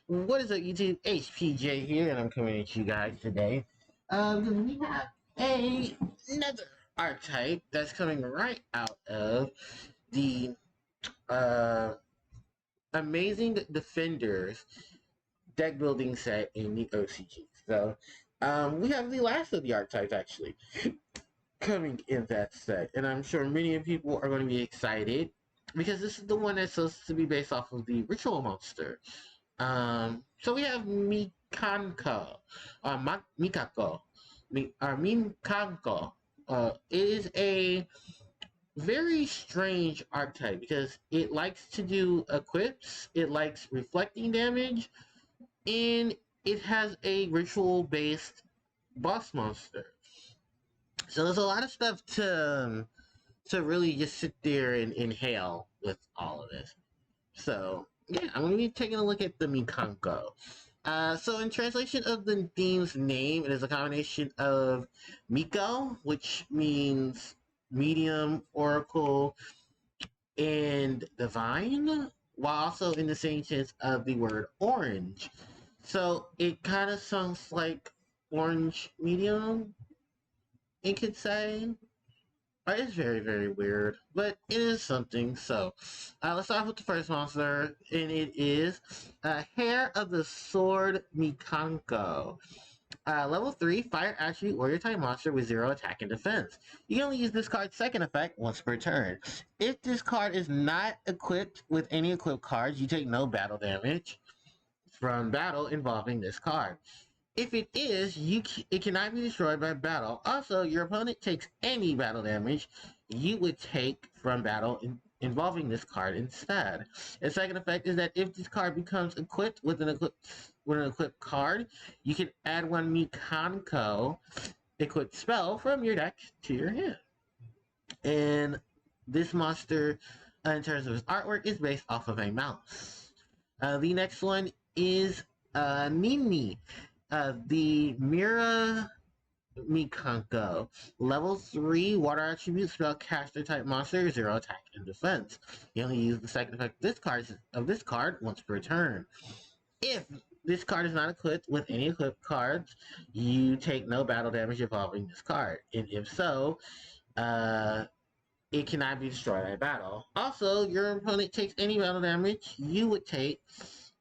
What is up, YouTube? HPJ here, and I'm coming at you guys today. We have another archetype that's coming right out of the uh, Amazing Defenders deck building set in the OCG. So, we have the last of the archetypes actually coming in that set, and I'm sure many of people are going to be excited because this is the one that's supposed to be based off of the Ritual Monster. So we have Mikanko, Mikako, Minkanko. It is a very strange archetype because it likes to do equips, it likes reflecting damage, and it has a ritual-based boss monster. So there's a lot of stuff to really just sit there and inhale with all of this. So, yeah, I'm going to be taking a look at the Mikanko. So in translation of the theme's name, it is a combination of Miko, which means medium, oracle, and divine, while also in the same sense of the word orange. So it kind of sounds like orange medium, it could say. It's very, very weird, but it is something. So, let's start with the first monster, and it is Hair of the Sword Mikanko. Level 3, Fire Attribute Warrior type monster with 0 attack and defense. You can only use this card's second effect once per turn. If this card is not equipped with any equipped cards, you take no battle damage from battle involving this card. If it is, it cannot be destroyed by battle. Also, your opponent takes any battle damage you would take from battle involving this card instead. The second effect is that if this card becomes equipped with an equipped card, you can add one Mikanko equipped spell from your deck to your hand. And this monster, in terms of its artwork, is based off of a mouse. The next one is Nini. The Mira Mikanko, level 3 water attribute spellcaster type monster, 0 attack and defense. You only use the second effect of this card once per turn. If this card is not equipped with any equipped cards, you take no battle damage involving this card. And if so, it cannot be destroyed by battle. Also, your opponent takes any battle damage you would take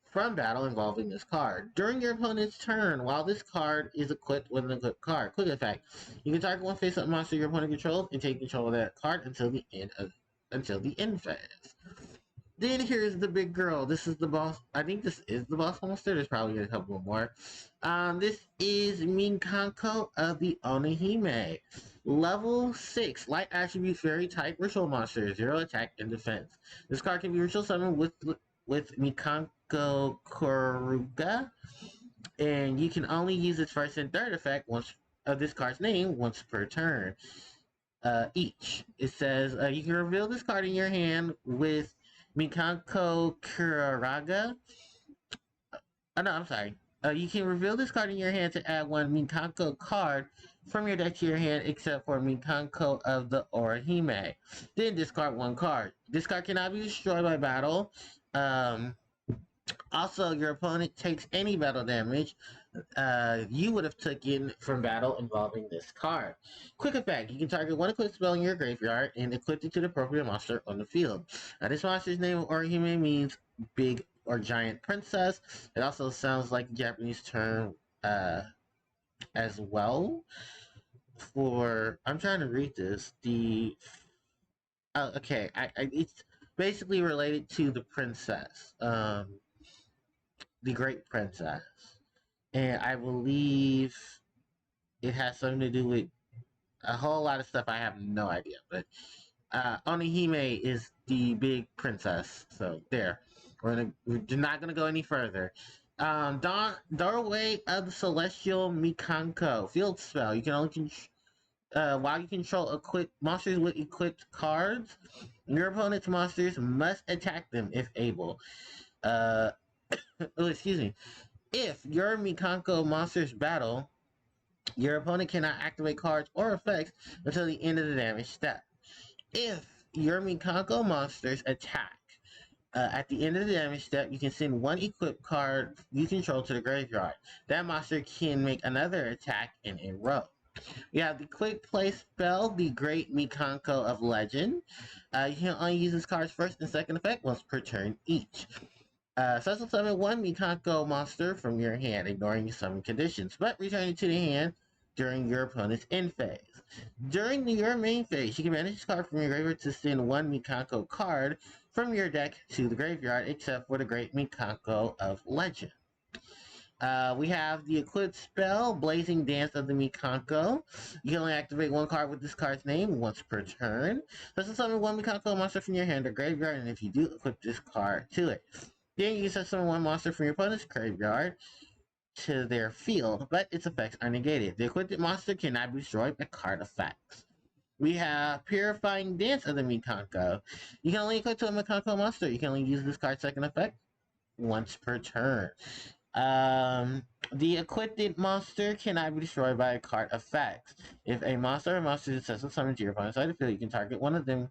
from battle involving this card. During your opponent's turn, while this card is equipped with an equipped card, quick effect, you can target one face-up monster your opponent controls and take control of that card until the end phase. Then here's the big girl. This is the boss. I think this is the boss monster. There's probably a couple more. This is Mikanko of the Onihime. Level 6, light attribute fairy type ritual monster, 0 attack and defense. This card can be ritual summoned with Mikanko Koruga, and you can only use its first and third effect once of this card's name once per turn. Each. It says you can reveal this card in your hand with Mikanko Kuraga. No, I'm sorry. You can reveal this card in your hand to add one Mikanko card from your deck to your hand, except for Mikanko of the Orihime. Then discard one card. This card cannot be destroyed by battle. Also, your opponent takes any battle damage you would have taken from battle involving this card. Quick effect. You can target one equipped spell in your graveyard and equip it to the appropriate monster on the field. This monster's name of Orihime means big or giant princess. It also sounds like a Japanese term as well. I'm trying to read this. Okay, it's basically related to the princess, the great princess, and I believe it has something to do with a whole lot of stuff. I have no idea, but Onihime is the big princess. So there, we're not gonna go any further. Doorway of the Celestial Mikanko field spell. You can only while you control equipped monsters with equipped cards, your opponent's monsters must attack them if able. Oh, excuse me. If your Mikanko monsters battle, your opponent cannot activate cards or effects until the end of the damage step. If your Mikanko monsters attack, At the end of the damage step, you can send one equipped card you control to the graveyard. That monster can make another attack in a row. You have the quick play spell, the Great Mikanko of Legend. You can only use this card's first and second effect once per turn each. Special summon one Mikanko monster from your hand, ignoring summon conditions, but returning to the hand during your opponent's end phase. During your main phase, you can manage this card from your graveyard to send one Mikanko card from your deck to the graveyard, except for the Great Mikanko of Legend. We have the Eclipse spell, Blazing Dance of the Mikanko. You can only activate one card with this card's name once per turn. Special summon one Mikanko monster from your hand or graveyard, and if you do, equip this card to it. Then you can summon one monster from your opponent's graveyard to their field, but its effects are negated. The equipped monster cannot be destroyed by card effects. We have Purifying Dance of the Mikanko. You can only equip to a Mikanko monster. You can only use this card's second effect once per turn. The equipped monster cannot be destroyed by card effects. If a monster or monster is successfully summoned to your opponent's side of the field, you can target one of them,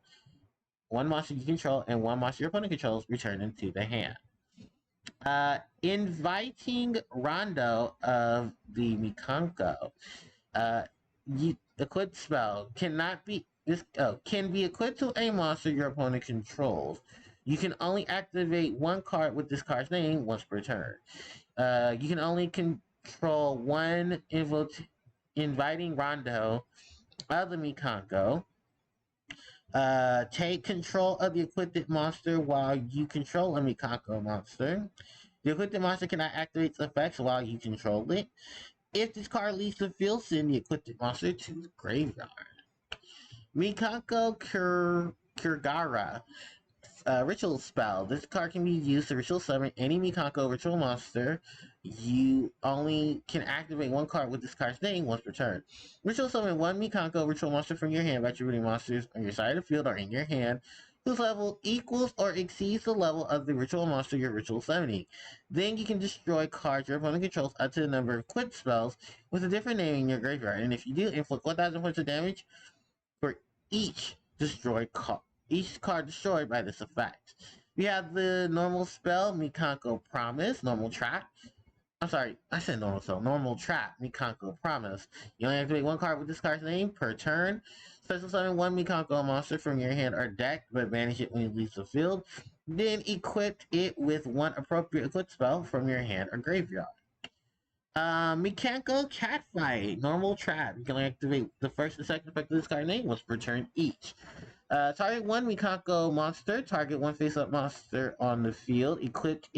one monster you control, and one monster your opponent controls, return them to the hand. Inviting Rondo of the Mikanko. Equipped spell cannot be can be equipped to a monster your opponent controls. You can only activate one card with this card's name once per turn. You can only control one inviting Rondo of the Mikanko. Take control of the equipped monster while you control a Mikanko monster. The equipped monster cannot activate its effects while you control it. If this card leaves the field, send the equipped monster to the graveyard. Mikanko Kurgara. Ritual spell. This card can be used to ritual summon any Mikanko ritual monster. You only can activate one card with this card's name once per turn. Ritual summon one Mikanko ritual monster from your hand by attributing monsters on your side of the field or in your hand whose level equals or exceeds the level of the ritual monster you're ritual summoning. Then you can destroy cards your opponent controls up to the number of equipped spells with a different name in your graveyard. And if you do, inflict 1,000 points of damage for each destroyed card. Each card destroyed by this effect. We have the normal spell, Mikanko Promise, normal trap. I'm sorry, I said normal spell, normal trap, Mikanko Promise. You only activate one card with this card's name per turn. Special summon one Mikanko monster from your hand or deck, but banish it when it leaves the field. Then equip it with one appropriate equip spell from your hand or graveyard. Mikanko Catfight, normal trap. You can only activate the first and second effect of this card's name once per turn each. Target one Mikanko monster. Target one face-up monster on the field. Equipped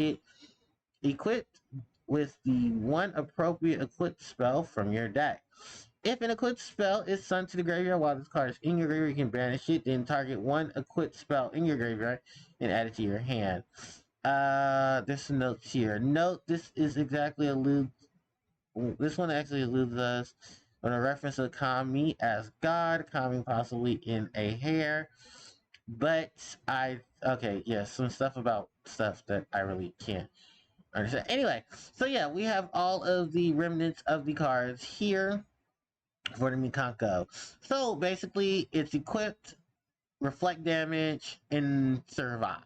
with the one appropriate equipped spell from your deck. If an equipped spell is sent to the graveyard while this card is in your graveyard, you can banish it. Then target one equipped spell in your graveyard and add it to your hand. There's some notes here. Note this is exactly this one actually alludes us on a reference to Kami as God, Kami possibly in a hair. But some stuff about stuff that I really can't understand. Anyway, so yeah, we have all of the remnants of the cards here for the Mikanko. So basically, it's equipped, reflect damage, and survive.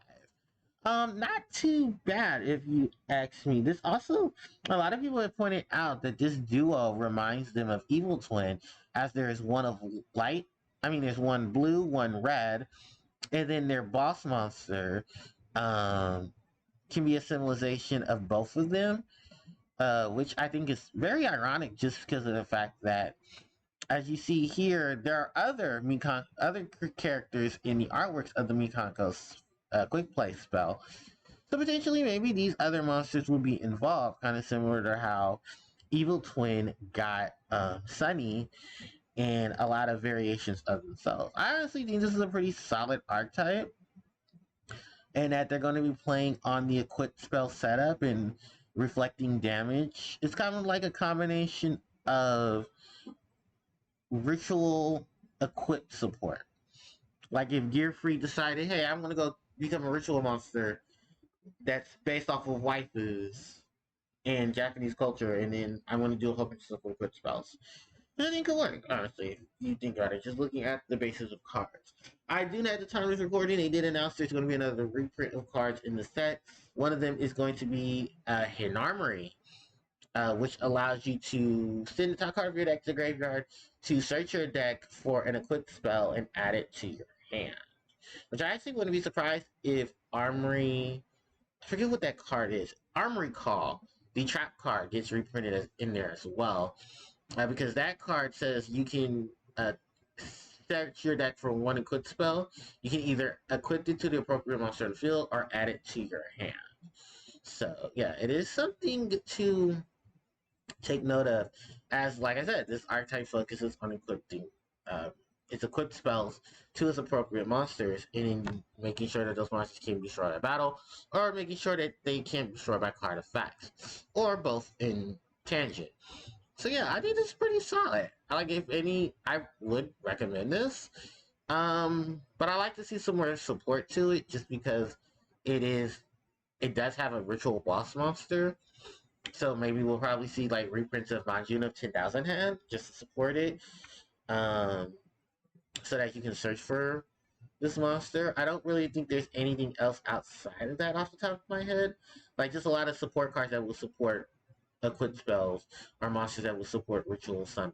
Not too bad if you ask me. This also, a lot of people have pointed out that this duo reminds them of Evil Twin, as there is one of light. There's one blue, one red, and then their boss monster can be a symbolization of both of them, which I think is very ironic, just because of the fact that, as you see here, there are other characters in the artworks of the Mikanko's quick play spell. So potentially maybe these other monsters will be involved, kind of similar to how Evil Twin got Sunny and a lot of variations of themselves. I honestly think this is a pretty solid archetype, and that they're going to be playing on the equipped spell setup and reflecting damage. It's kind of like a combination of ritual equipped support. Like if Gearfree decided, hey, I'm going to go become a ritual monster that's based off of waifus and Japanese culture, and then I'm going to do a whole bunch of stuff with equipped spells. I think it could work, honestly, if you think about it, just looking at the basis of cards. I do know at the time of this recording, they did announce there's going to be another reprint of cards in the set. One of them is going to be Hidden Armory, which allows you to send the top card of your deck to the graveyard to search your deck for an equipped spell and add it to your hand. Which I actually wouldn't be surprised if Armory, I forget what that card is, Armory Call, the trap card, gets reprinted in there as well. Because that card says you can search your deck for one equipped spell. You can either equip it to the appropriate monster in the field or add it to your hand. So yeah, it is something to take note of. As like I said, this archetype focuses on equipping uh, its equipped spells to its appropriate monsters, and in making sure that those monsters can be destroyed by battle, or making sure that they can't be destroyed by card effects, or both in tangent. So yeah, I think it's pretty solid. I like, if any, I would recommend this. But I like to see some more support to it, just because it does have a ritual boss monster. So maybe we'll probably see like reprints of Manjuna of 10,000 Hand just to support it. Um, so that you can search for this monster. I don't really think there's anything else outside of that off the top of my head. Like, just a lot of support cards that will support equipped spells or monsters that will support ritual summon.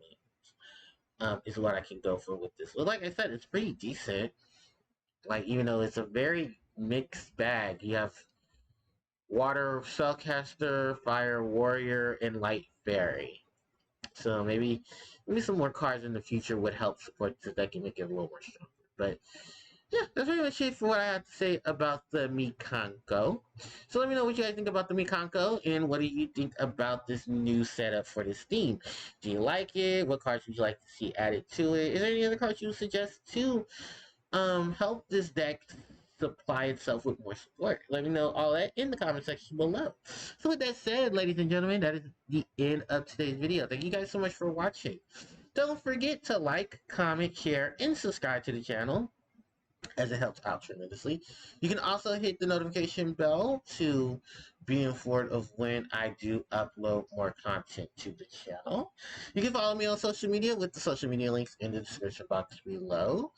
Is what I can go for with this. But like I said, it's pretty decent. Like, even though it's a very mixed bag, you have water spellcaster, fire warrior, and light fairy. So maybe some more cards in the future would help support this deck and make it a little more stronger. But yeah, that's pretty much it for what I have to say about the Mikanko. So let me know what you guys think about the Mikanko, and what do you think about this new setup for this theme? Do you like it? What cards would you like to see added to it? Is there any other cards you would suggest to help this deck supply itself with more support? Let me know all that in the comment section below. So with that said, ladies and gentlemen, that is the end of today's video. Thank you guys so much for watching. Don't forget to like, comment, share, and subscribe to the channel, as it helps out tremendously. You can also hit the notification bell to be informed of when I do upload more content to the channel. You can follow me on social media with the social media links in the description box below.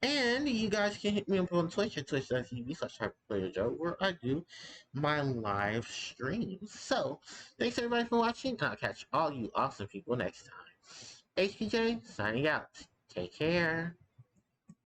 And you guys can hit me up on Twitch at twitch.tv/HarpiePlayerJoe, where I do my live streams. So, thanks everybody for watching, and I'll catch all you awesome people next time. HPJ, signing out. Take care.